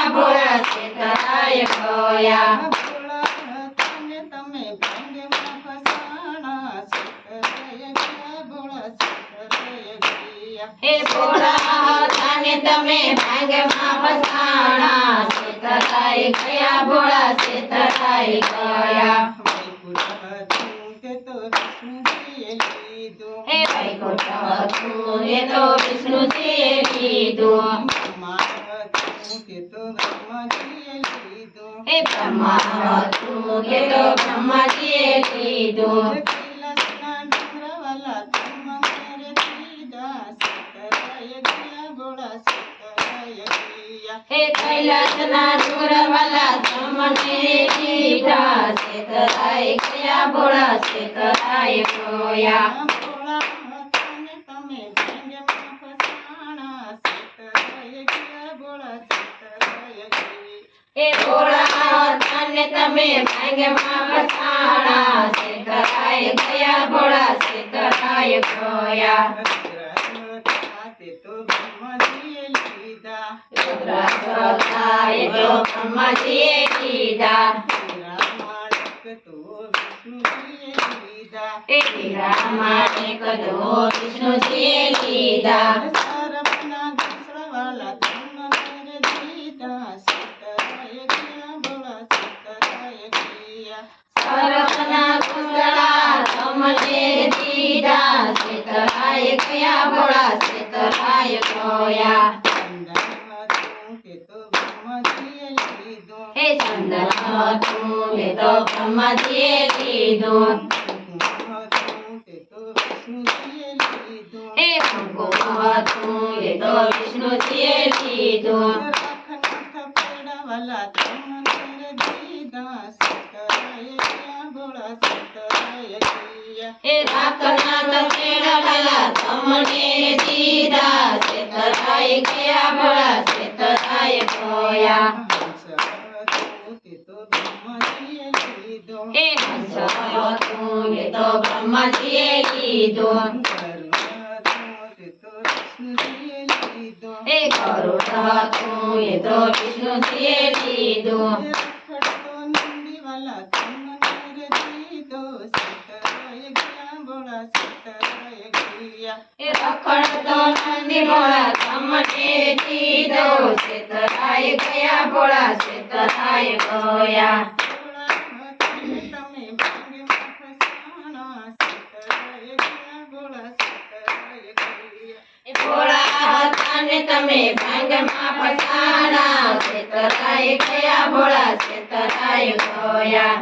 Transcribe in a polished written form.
ગયા ભોળા છેતરાય ગયા ભોળા તને તમે ભાંગમાં ફસાણા છેતરાય ગયા ભોળા છેતરાય ગયા હે ભોળા તને તમે ભાંગમાં ફસાણા છેતરાય ગયા ભોળા છેતરાય ગયા હે વૈકુંઠ હતું એ તો વિષ્ણુજીએ લીધું હે બ્રહ્મા હતું એ તો બ્રહ્માજીએ લીધું હે કૈલાસના ડુંગરવાલા તમને લીધા છેતરાય ગયા ભોળા છેતરાય ગયા હે ભોળા તને તમે ભાંગમાં ફસાણા છેતરાય ગયા ભોળા છેતરાય ગયા રુદ્રાક્ષ તો બ્રહ્માજીએ લીધા હે હીરામાણિક તો વિષ્ણુજીએ લીધા સર્પના ઘૂંસડા તમને દીધા છેતરાય ગયા ભોળા છેતરાય ગયા હે ચંદન હતું એ તો બ્રહ્માજીએ લીધું હે કુમકુમ હતું એ તો વિષ્ણુજીએ લીધું હે રાખના તપેડાવાલા તમને દીધા છેતરાય ગયા ભોળા છેતરાય ગયા હે હંસ હતું એ તો બ્રહ્માજીએ લીધું હે ગરુડ હતું એ તો વિષ્ણુજીએ લીધું હે રખડ તો નંદી ભોળા તમને દીધો છેતરાય ગયા ભોળા છેતરાય ગયા ભોળા તને તમે ભાંગમાં ફસાણા છેતરાય ગયા ભોળા છેતરાય ગયા